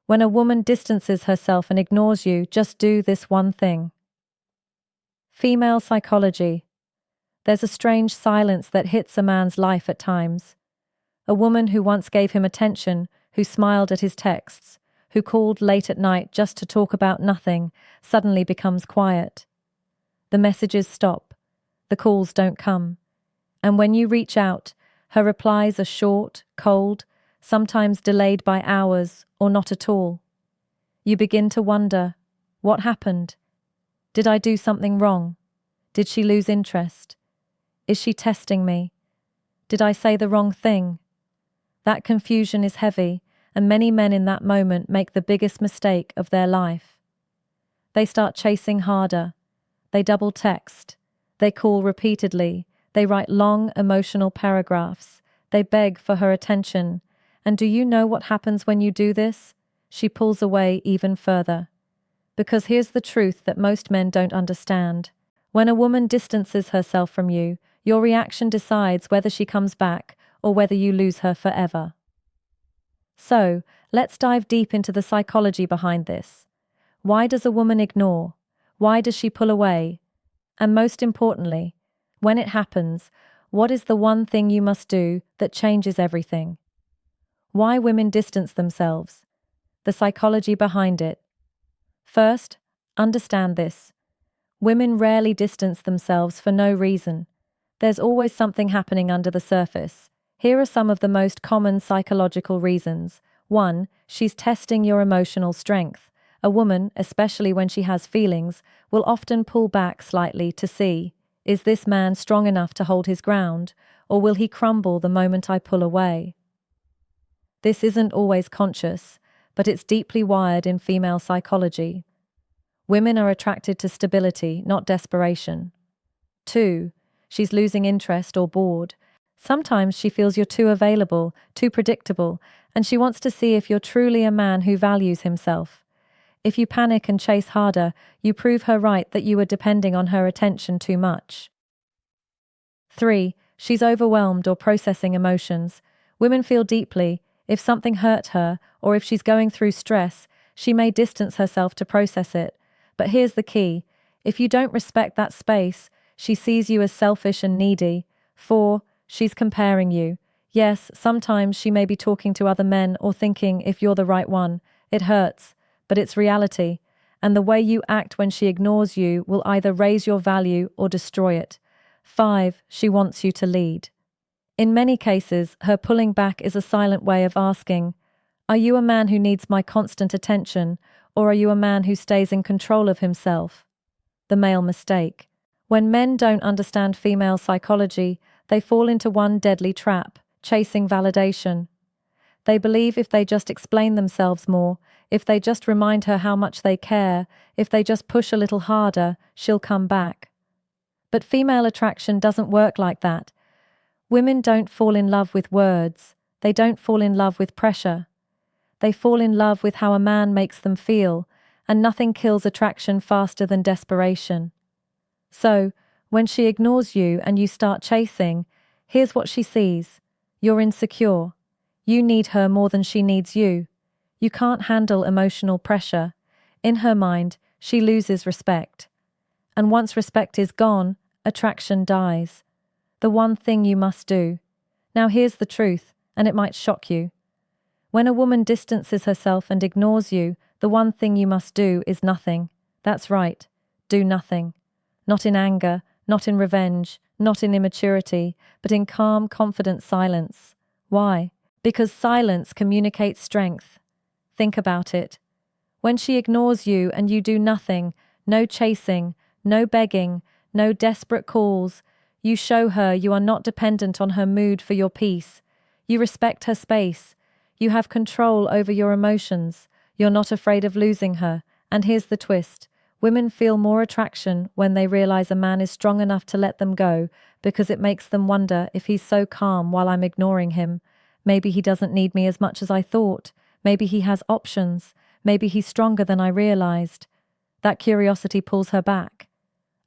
When a woman distances herself and ignores you, just do this one thing. Female psychology. There's a strange silence that hits a man's life at times. A woman who once gave him attention, who smiled at his texts, who called late at night just to talk about nothing, suddenly becomes quiet. The messages stop. The calls don't come. And when you reach out, her replies are short, cold, sometimes delayed by hours or not at all. You begin to wonder, what happened? Did I do something wrong? Did she lose interest? Is she testing me? Did I say the wrong thing? That confusion is heavy, and many men in that moment make the biggest mistake of their life. They start chasing harder. They double text. They call repeatedly. They write long, emotional paragraphs. They beg for her attention. And do you know what happens when you do this? She pulls away even further. Because here's the truth that most men don't understand. When a woman distances herself from you, your reaction decides whether she comes back or whether you lose her forever. So, let's dive deep into the psychology behind this. Why does a woman ignore? Why does she pull away? And most importantly, when it happens, what is the one thing you must do that changes everything? Why women distance themselves? The psychology behind it. First, understand this. Women rarely distance themselves for no reason. There's always something happening under the surface. Here are some of the most common psychological reasons. 1. She's testing your emotional strength. A woman, especially when she has feelings, will often pull back slightly to see, is this man strong enough to hold his ground, or will he crumble the moment I pull away? This isn't always conscious, but it's deeply wired in female psychology. Women are attracted to stability, not desperation. 2. She's losing interest or bored. Sometimes she feels you're too available, too predictable, and she wants to see if you're truly a man who values himself. If you panic and chase harder, you prove her right that you are depending on her attention too much. 3. She's overwhelmed or processing emotions. Women feel deeply. If something hurt her, or if she's going through stress, she may distance herself to process it. But here's the key. If you don't respect that space, she sees you as selfish and needy. 4. She's comparing you. Yes, sometimes she may be talking to other men or thinking if you're the right one. It hurts, but it's reality. And the way you act when she ignores you will either raise your value or destroy it. 5. She wants you to lead. In many cases, her pulling back is a silent way of asking, are you a man who needs my constant attention, or are you a man who stays in control of himself? The male mistake. When men don't understand female psychology, they fall into one deadly trap, chasing validation. They believe if they just explain themselves more, if they just remind her how much they care, if they just push a little harder, she'll come back. But female attraction doesn't work like that. Women don't fall in love with words. They don't fall in love with pressure. They fall in love with how a man makes them feel, and nothing kills attraction faster than desperation. So, when she ignores you and you start chasing, here's what she sees. You're insecure. You need her more than she needs you. You can't handle emotional pressure. In her mind, she loses respect. And once respect is gone, attraction dies. The one thing you must do. Now here's the truth, and it might shock you. When a woman distances herself and ignores you, the one thing you must do is nothing. That's right, do nothing. Not in anger, not in revenge, not in immaturity, but in calm, confident silence. Why? Because silence communicates strength. Think about it. When she ignores you and you do nothing, no chasing, no begging, no desperate calls, you show her you are not dependent on her mood for your peace. You respect her space. You have control over your emotions. You're not afraid of losing her. And here's the twist. Women feel more attraction when they realize a man is strong enough to let them go, because it makes them wonder if he's so calm while I'm ignoring him. Maybe he doesn't need me as much as I thought. Maybe he has options. Maybe he's stronger than I realized. That curiosity pulls her back.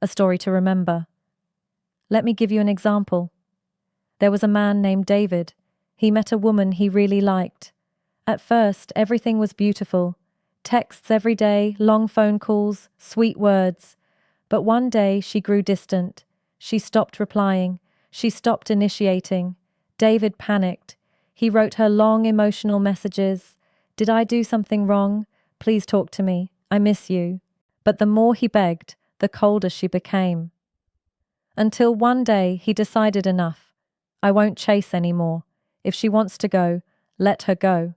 A story to remember. Let me give you an example. There was a man named David. He met a woman he really liked. At first, everything was beautiful. Texts every day, long phone calls, sweet words. But one day she grew distant. She stopped replying. She stopped initiating. David panicked. He wrote her long emotional messages. "Did I do something wrong? Please talk to me. I miss you." But the more he begged, the colder she became. Until one day he decided enough. I won't chase anymore. If she wants to go, let her go.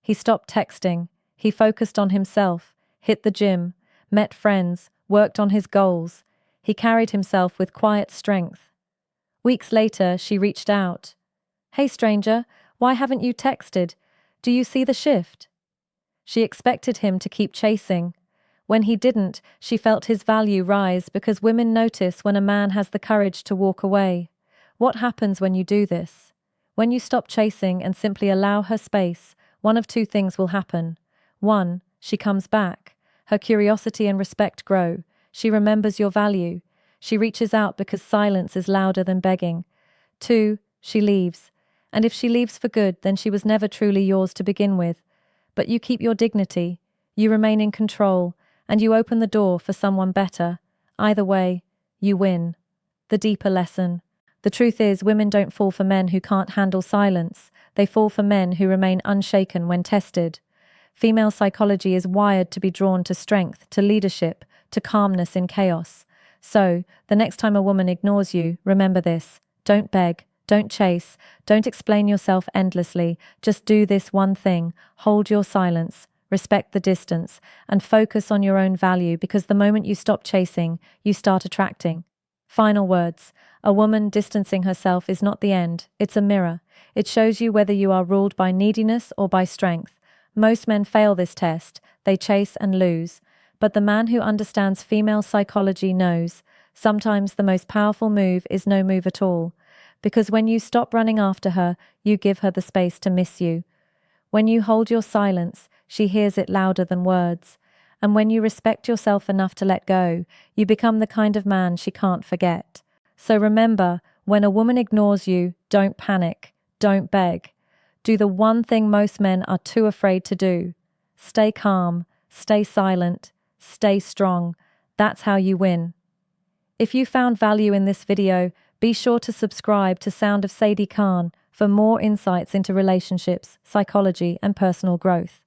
He stopped texting. He focused on himself, hit the gym, met friends, worked on his goals. He carried himself with quiet strength. Weeks later, she reached out. "Hey stranger, why haven't you texted? Do you see the shift?" She expected him to keep chasing. When he didn't, she felt his value rise because women notice when a man has the courage to walk away. What happens when you do this? When you stop chasing and simply allow her space, one of two things will happen. 1, she comes back. Her curiosity and respect grow. She remembers your value. She reaches out because silence is louder than begging. 2, she leaves. And if she leaves for good, then she was never truly yours to begin with. But you keep your dignity, you remain in control, and you open the door for someone better. Either way, you win. The deeper lesson. The truth is, women don't fall for men who can't handle silence. They fall for men who remain unshaken when tested. Female psychology is wired to be drawn to strength, to leadership, to calmness in chaos. So, the next time a woman ignores you, remember this. Don't beg, don't chase, don't explain yourself endlessly. Just do this one thing. Hold your silence, respect the distance, and focus on your own value, because the moment you stop chasing, you start attracting. Final words. A woman distancing herself is not the end. It's a mirror. It shows you whether you are ruled by neediness or by strength. Most men fail this test. They chase and lose. But the man who understands female psychology knows sometimes the most powerful move is no move at all. Because when you stop running after her, you give her the space to miss you. When you hold your silence, she hears it louder than words. And when you respect yourself enough to let go, you become the kind of man she can't forget. So remember, when a woman ignores you, don't panic, don't beg. Do the one thing most men are too afraid to do. Stay calm, stay silent, stay strong. That's how you win. If you found value in this video, be sure to subscribe to Sound of Sadie Khan for more insights into relationships, psychology, and personal growth.